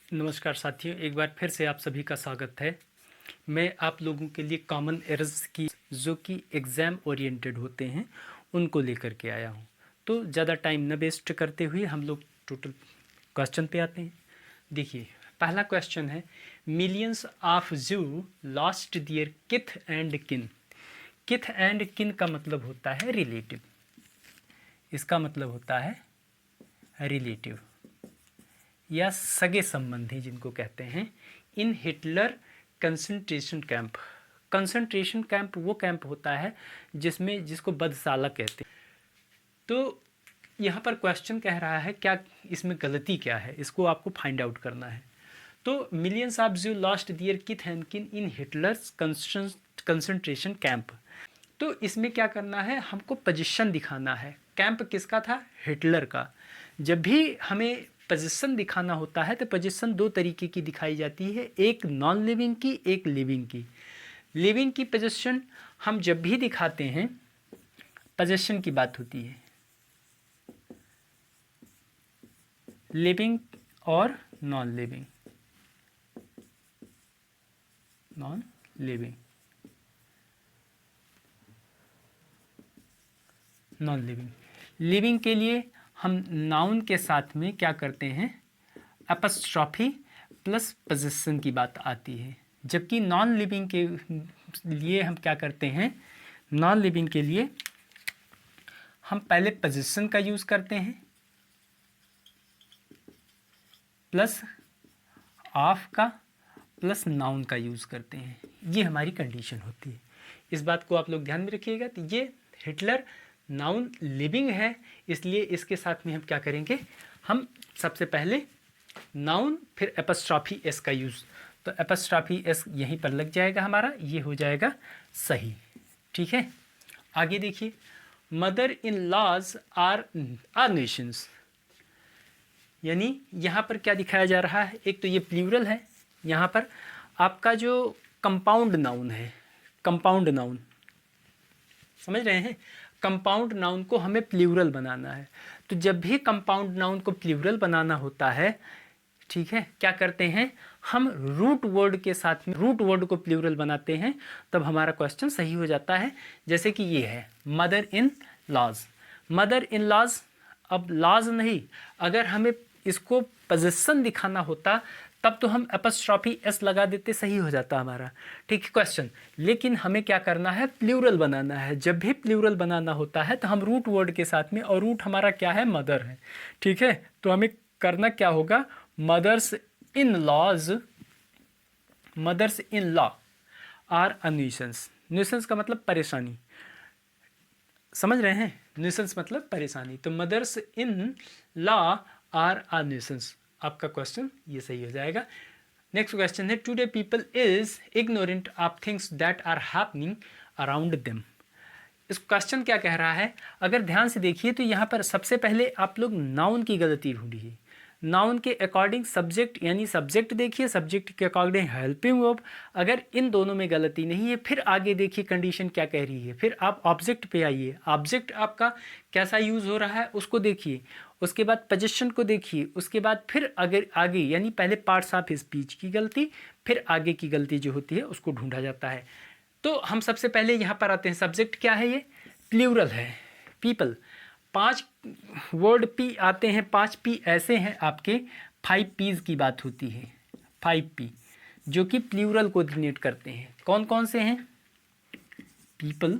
नमस्कार साथियों, एक बार फिर से आप सभी का स्वागत है। मैं आप लोगों के लिए कॉमन एरर्स की जो कि एग्ज़ाम ओरिएंटेड होते हैं उनको लेकर के आया हूं। तो ज़्यादा टाइम न वेस्ट करते हुए हम लोग टोटल क्वेश्चन पे आते हैं। देखिए, पहला क्वेश्चन है, मिलियंस ऑफ जू लॉस्ट दियर किथ एंड किन। किथ एंड किन का मतलब होता है रिलेटिव, इसका मतलब होता है रिलेटिव या सगे संबंधी जिनको कहते हैं। In Hitler concentration camp, concentration camp वो कैंप होता है जिसको बदसाला कहते हैं। तो यहाँ पर क्वेश्चन कह रहा है क्या इसमें गलती क्या है, इसको आपको फाइंड आउट करना है। तो मिलियंस ऑफ जू लॉस्ट दियर किथ एंड किन इन हिटलर्स कंसंट्रेशन कैंप। तो इसमें क्या करना है, हमको पोजीशन दिखाना है। कैंप किसका था? हिटलर का। जब भी हमें पोजीशन दिखाना होता है तो पोजीशन दो तरीके की दिखाई जाती है, एक नॉन लिविंग की, एक लिविंग की। लिविंग की पोजीशन हम जब भी दिखाते हैं, पोजीशन की बात होती है लिविंग और non living. Non living, non living. Living के लिए हम नाउन के साथ में क्या करते हैं, एपस्ट्रॉफी प्लस पोजीशन की बात आती है। जबकि नॉन लिविंग के लिए हम क्या करते हैं, नॉन लिविंग के लिए हम पहले पोजीशन का यूज़ करते हैं प्लस ऑफ का प्लस नाउन का यूज़ करते हैं। ये हमारी कंडीशन होती है, इस बात को आप लोग ध्यान में रखिएगा। तो ये हिटलर नाउन लिविंग है, इसलिए इसके साथ में हम क्या करेंगे, हम सबसे पहले नाउन फिर एपस्ट्रॉफी एस का यूज़। तो एपस्ट्रॉफी एस यहीं पर लग जाएगा हमारा, ये हो जाएगा सही। ठीक है, आगे देखिए, mother in laws are nuisance. यानी यहाँ पर क्या दिखाया जा रहा है, एक तो ये प्लूरल है, यहाँ पर आपका जो कंपाउंड नाउन है, कंपाउंड नाउन समझ रहे हैं, कंपाउंड नाउन को हमें प्लूरल बनाना है। तो जब भी कंपाउंड नाउन को प्लूरल बनाना होता है, ठीक है, क्या करते हैं हम रूट वर्ड के साथ में रूट वर्ड को प्लूरल बनाते हैं, तब हमारा क्वेश्चन सही हो जाता है। जैसे कि ये है mother in laws, mother in laws. अब लॉज नहीं, अगर हमें इसको पोजीशन दिखाना होता तब तो हम एपस्ट्रॉफी एस लगा देते, सही हो जाता हमारा। ठीक है क्वेश्चन, लेकिन हमें क्या करना है, प्लूरल बनाना है। जब भी प्लूरल बनाना होता है तो हम रूट वर्ड के साथ में, और रूट हमारा क्या है, मदर है। ठीक है, तो हमें करना क्या होगा, mothers in laws, mothers in law are a nuisance. Nuisance का मतलब परेशानी, समझ रहे हैं, न्यूसेंस मतलब परेशानी। तो mothers in law are a nuisance, आपका क्वेश्चन ये सही हो जाएगा। नेक्स्ट क्वेश्चन है, today people is ignorant of things that are happening around them. इस क्वेश्चन क्या कह रहा है, अगर ध्यान से देखिए तो यहाँ पर सबसे पहले आप लोग नाउन की गलती ढूंढिए। नाउन के अकॉर्डिंग सब्जेक्ट, यानी सब्जेक्ट देखिए, सब्जेक्ट के अकॉर्डिंग हेल्पिंग वर्ब। अगर इन दोनों में गलती नहीं है, फिर आगे देखिए कंडीशन क्या कह रही है, फिर आप ऑब्जेक्ट पे आइए। ऑब्जेक्ट आपका कैसा यूज़ हो रहा है उसको देखिए, उसके बाद पोजीशन को देखिए, उसके बाद फिर अगर आगे, यानी पहले पार्ट्स ऑफ स्पीच की गलती, फिर आगे की गलती जो होती है उसको ढूंढा जाता है। तो हम सबसे पहले यहाँ पर आते हैं, सब्जेक्ट क्या है, ये प्लूरल है, पीपल। 5 वर्ड पी आते हैं, 5 पी ऐसे हैं आपके, 5 पीज की बात होती है, 5 पी जो कि प्लूरल को डिनोट करते हैं। कौन कौन से हैं, people,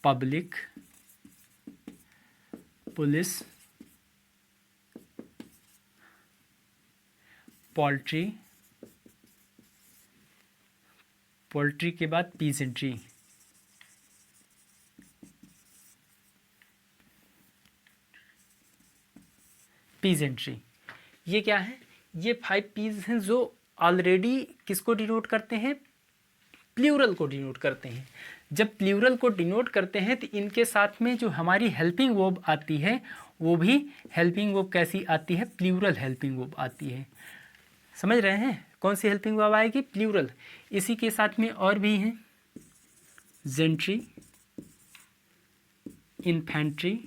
public, police, poultry, poultry के बाद पीजेंट्री, पीजेंट्री। ये क्या है, ये 5 पीज हैं जो ऑलरेडी किसको डिनोट करते हैं, प्लूरल को डिनोट करते हैं। जब प्लूरल को डिनोट करते हैं तो इनके साथ में जो हमारी हेल्पिंग वर्ब आती है वो भी हेल्पिंग वर्ब कैसी आती है, प्लूरल हेल्पिंग वर्ब आती है। समझ रहे हैं, कौन सी हेल्पिंग वर्ब आएगी, प्लूरल। इसी के साथ में और भी हैं, जेंट्री, इन्फेंट्री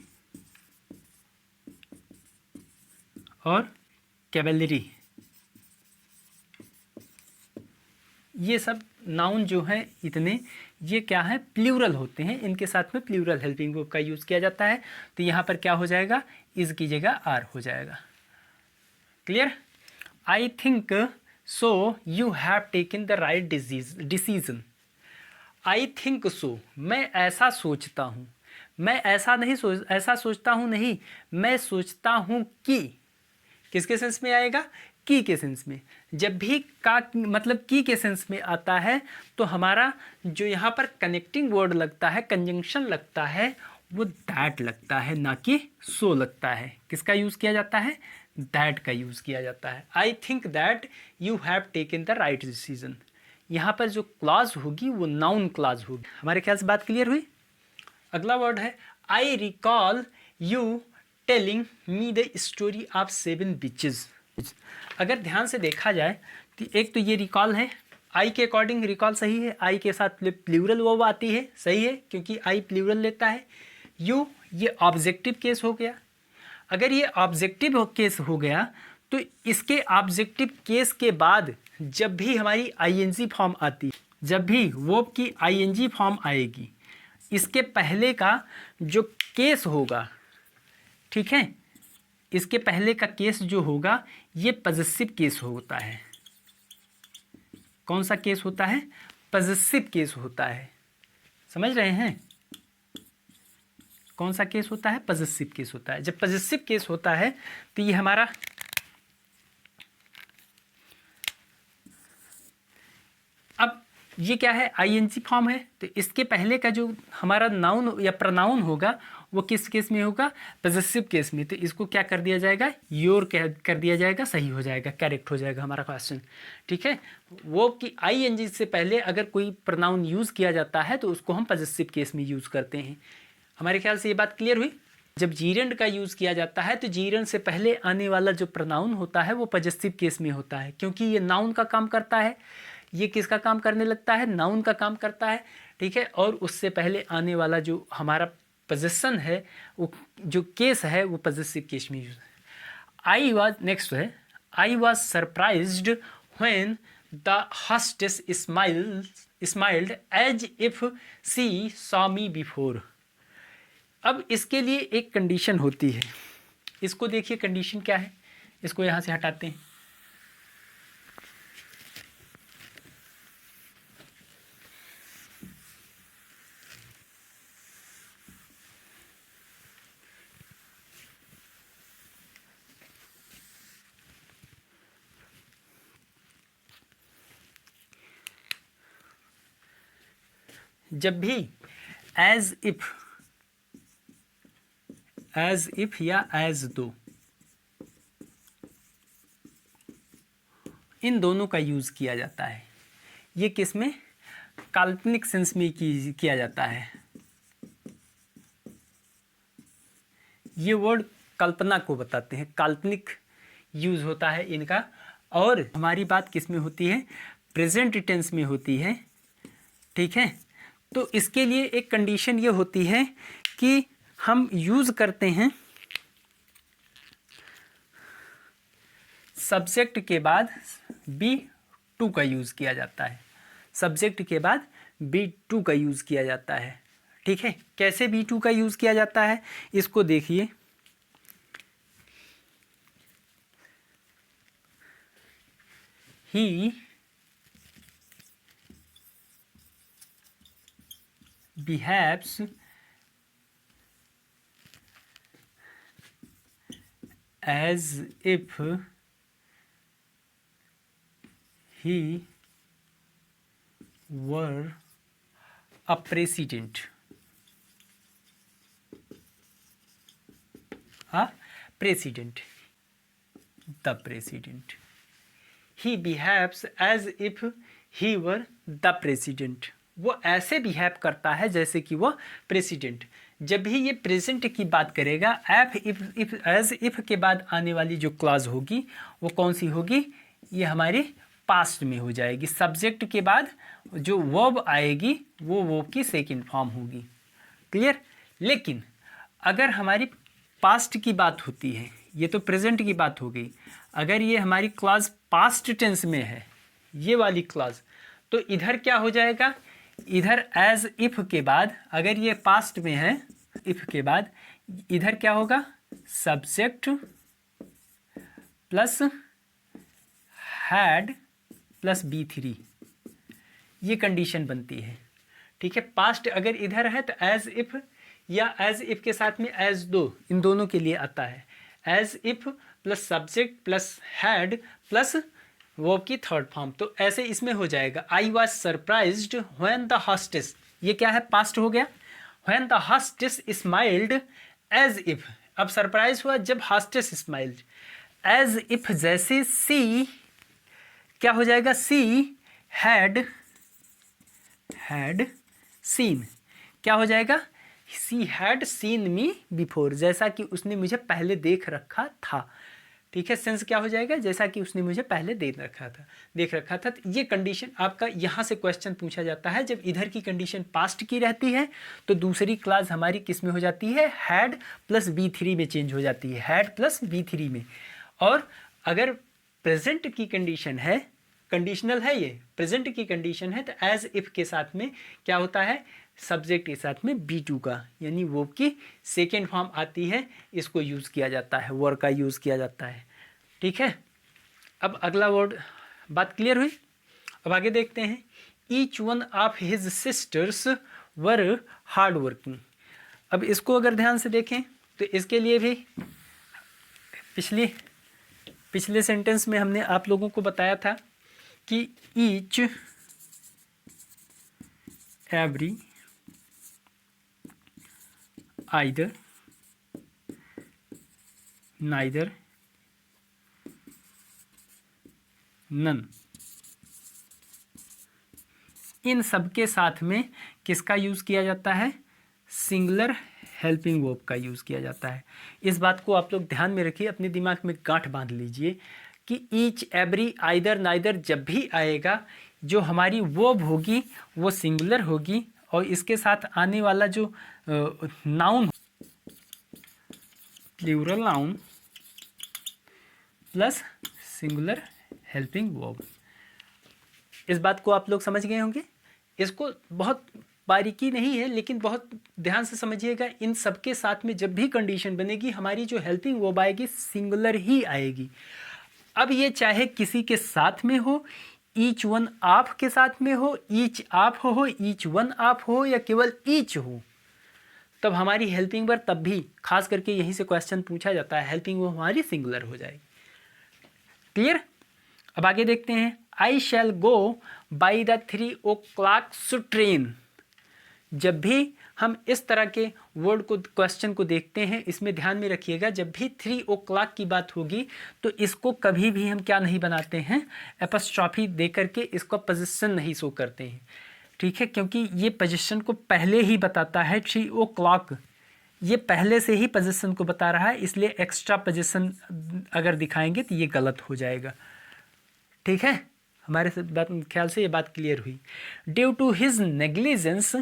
और कैवेलरी, ये सब नाउन जो हैं इतने, ये क्या है, प्लूरल होते हैं, इनके साथ में प्लूरल हेल्पिंग वर्ब का यूज़ किया जाता है। तो यहाँ पर क्या हो जाएगा, इज़ की जगह आर हो जाएगा। Clear? I think so you have taken the right decision. I think so, मैं ऐसा सोचता हूँ, मैं ऐसा सोचता हूँ नहीं, मैं सोचता हूँ कि, किसके सेंस में आएगा, की के सेंस में। जब भी का मतलब की के सेंस में आता है तो हमारा जो यहाँ पर कनेक्टिंग वर्ड लगता है, कंजंक्शन लगता है, वो दैट लगता है, ना कि सो लगता है। किसका यूज़ किया जाता है, दैट का यूज़ किया जाता है। I think that you have taken the right decision. यहाँ पर जो क्लॉज होगी वो नाउन क्लॉज होगी। हमारे ख्याल से बात क्लियर हुई। अगला वर्ड है I recall you telling me the story of 7 beaches. अगर ध्यान से देखा जाए तो एक तो ये रिकॉल है, आई के अकॉर्डिंग रिकॉल सही है, आई के साथ प्लूरल वर्ब आती है, सही है, क्योंकि आई प्लूरल लेता है। यू, ये ऑब्जेक्टिव केस हो गया। अगर ये ऑब्जेक्टिव केस हो गया तो इसके ऑब्जेक्टिव केस के बाद जब भी हमारी आईएनजी फॉर्म आती, जब भी वर्ब की आईएनजी फॉर्म आएगी, इसके पहले का जो केस होगा, ठीक है, इसके पहले का केस जो होगा ये पॉजेसिव केस होता है। कौन सा केस होता है, पॉजेसिव केस होता है। समझ रहे हैं, कौन सा केस होता है, पॉजेसिव केस होता है। जब पॉजेसिव केस होता है तो ये हमारा अब ये क्या है, आईएनजी फॉर्म है, तो इसके पहले का जो हमारा नाउन या प्रोनाउन होगा वो किस केस में होगा, पॉजेसिव केस में। तो इसको क्या कर दिया जाएगा, योर कर दिया जाएगा, सही हो जाएगा, करेक्ट हो जाएगा हमारा क्वेश्चन। ठीक है, वो कि आईएनजी से पहले अगर कोई प्रोनाउन यूज़ किया जाता है तो उसको हम पॉजेसिव केस में यूज़ करते हैं। हमारे ख्याल से ये बात क्लियर हुई। जब जीरेंड का यूज़ किया जाता है तो जीरेंड से पहले आने वाला जो प्रोनाउन होता है वो पॉजेसिव केस में होता है, क्योंकि ये नाउन का काम करता है। ये किसका काम करने लगता है, नाउन का काम करता है। ठीक है, और उससे पहले आने वाला जो हमारा पोजेसन है, वो जो केस है वो पॉजेसिव केस में यूज है। आई वॉज, नेक्स्ट है, I was surprised when the hostess smiled as if she saw me before. अब इसके लिए एक कंडीशन होती है, इसको देखिए कंडीशन क्या है, इसको यहाँ से हटाते हैं। जब भी एज इफ या एज दो, इन दोनों का यूज़ किया जाता है, ये किस में, काल्पनिक सेंस में किया जाता है। ये वर्ड कल्पना को बताते हैं, काल्पनिक यूज़ होता है इनका। और हमारी बात किस में होती है, प्रेजेंट टेंस में होती है। ठीक है, तो इसके लिए एक कंडीशन ये होती है कि हम यूज़ करते हैं सब्जेक्ट के बाद बी टू का यूज़ किया जाता है, सब्जेक्ट के बाद बी टू का यूज़ किया जाता है। ठीक है, कैसे बी टू का यूज़ किया जाता है इसको देखिए। ही behaves as if he were a president. The president. He behaves as if he were the president. वो ऐसे बिहेव करता है जैसे कि वो प्रेसिडेंट। जब भी ये प्रेजेंट की बात करेगा, एज इफ के बाद आने वाली जो क्लॉज होगी वो कौन सी होगी, ये हमारी पास्ट में हो जाएगी। सब्जेक्ट के बाद जो वर्ब आएगी वो वर्ब की सेकंड फॉर्म होगी। क्लियर। लेकिन अगर हमारी पास्ट की बात होती है, ये तो प्रेजेंट की बात हो गई, अगर ये हमारी क्लॉज पास्ट टेंस में है, ये वाली क्लॉज, तो इधर क्या हो जाएगा, इधर एज इफ के बाद, अगर ये पास्ट में है इफ के बाद, इधर क्या होगा, subject plus had plus B3, ये कंडीशन बनती है। ठीक है, पास्ट अगर इधर है तो एज इफ, या एज इफ के साथ में एज दो, इन दोनों के लिए आता है। As if plus subject plus had plus verb की थर्ड फॉर्म, तो ऐसे इसमें हो जाएगा। I was surprised when the hostess, ये क्या है, पास्ट हो गया। When the hostess smiled as if, अब सरप्राइज हुआ जब हॉस्टेस स्माइल्ड। एज इफ जैसे सी क्या हो जाएगा, सी हैड सीन, क्या हो जाएगा, she had seen me before, जैसा कि उसने मुझे पहले देख रखा था। ठीक है, सेंस क्या हो जाएगा, जैसा कि उसने मुझे पहले देख रखा था। तो ये कंडीशन आपका यहाँ से क्वेश्चन पूछा जाता है। जब इधर की कंडीशन पास्ट की रहती है तो दूसरी क्लास हमारी किस में हो जाती है, हैड प्लस B3 में चेंज हो जाती है, हैड प्लस B3 में। और अगर प्रेजेंट की कंडीशन है, कंडीशनल है, ये प्रेजेंट की कंडीशन है, तो एज इफ के साथ में क्या होता है, सब्जेक्ट के साथ में B2 का, यानी वर्ब की सेकेंड फॉर्म आती है, इसको यूज़ किया जाता है, वर का यूज़ किया जाता है। ठीक है, अब अगला वर्ड, बात क्लियर हुई। अब आगे देखते हैं, each one of his sisters were hard working. अब इसको अगर ध्यान से देखें तो इसके लिए भी पिछले सेंटेंस में हमने आप लोगों को बताया था कि each every either neither none, इन सब के साथ में किसका यूज़ किया जाता है, सिंगुलर हेल्पिंग वर्ब का यूज़ किया जाता है। इस बात को आप लोग ध्यान में रखिए, अपने दिमाग में गांठ बांध लीजिए कि ईच एवरी आइदर नाइदर जब भी आएगा, जो हमारी वर्ब होगी वो सिंगुलर होगी, और इसके साथ आने वाला जो noun, plural noun plus singular helping verb. इस बात को आप लोग समझ गए होंगे। इसको बहुत बारीकी नहीं है, लेकिन बहुत ध्यान से समझिएगा। इन सब के साथ में जब भी कंडीशन बनेगी, हमारी जो हेल्पिंग वर्ब आएगी सिंगुलर ही आएगी। अब ये चाहे किसी के साथ में हो, ईच वन ऑफ के साथ में हो, ईच ऑफ हो, ईच वन ऑफ हो, या केवल ईच हो, तब हमारी हेल्पिंग वर्ब, तब भी खास करके यहीं से क्वेश्चन पूछा जाता है, हेल्पिंग वर्ब हमारी सिंगुलर हो जाएगी। क्लियर। अब आगे देखते हैं, I shall go by the 3 o'clock train. जब भी हम इस तरह के वर्ड को, क्वेश्चन को देखते हैं, इसमें ध्यान में रखिएगा, जब भी 3 o'clock की बात होगी तो इसको कभी भी हम क्या नहीं बनाते हैं, एपस्ट्रॉफी दे करके इसको पोजीशन नहीं शो करते हैं। ठीक है, क्योंकि ये पोजीशन को पहले ही बताता है। 3 o'clock ये पहले से ही पोजीशन को बता रहा है, इसलिए एक्स्ट्रा पोजीशन अगर दिखाएंगे तो ये गलत हो जाएगा। ठीक है, हमारे ख्याल से ये बात क्लियर हुई। Due to his negligence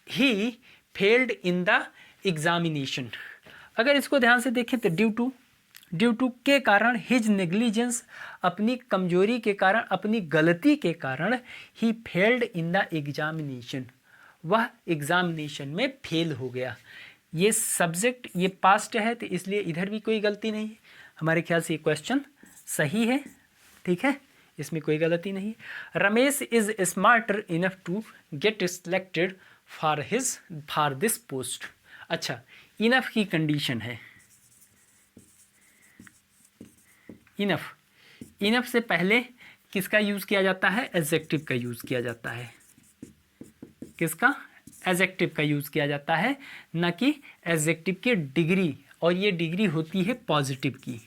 he failed in the examination. अगर इसको ध्यान से देखें तो ड्यू टू के कारण, हिज नेग्लिजेंस अपनी कमजोरी के कारण, अपनी गलती के कारण, ही फेल्ड इन द एग्जामिनेशन, वह एग्जामिनेशन में फेल हो गया। ये सब्जेक्ट, ये पास्ट है, तो इसलिए इधर भी कोई गलती नहीं है। हमारे ख्याल से ये क्वेश्चन सही है। ठीक है, इसमें कोई गलती नहीं। Ramesh is smarter enough to get selected for this post. अच्छा, इनफ की कंडीशन है। इनफ से पहले किसका यूज़ किया जाता है, एडजेक्टिव का यूज़ किया जाता है। किसका, एडजेक्टिव का यूज़ किया जाता है, न कि एडजेक्टिव की डिग्री। और ये डिग्री होती है पॉजिटिव की,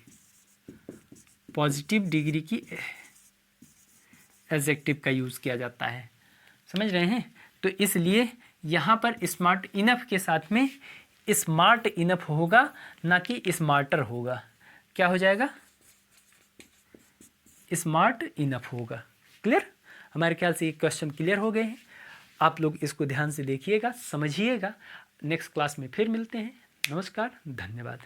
पॉजिटिव डिग्री की एडजेक्टिव का यूज़ किया जाता है। समझ रहे हैं। तो इसलिए यहाँ पर स्मार्ट इनफ के साथ में स्मार्ट इनफ होगा, ना कि स्मार्टर होगा। क्या हो जाएगा, स्मार्ट इनफ होगा। क्लियर। हमारे ख्याल से ये क्वेश्चन क्लियर हो गए हैं। आप लोग इसको ध्यान से देखिएगा, समझिएगा। नेक्स्ट क्लास में फिर मिलते हैं। नमस्कार, धन्यवाद।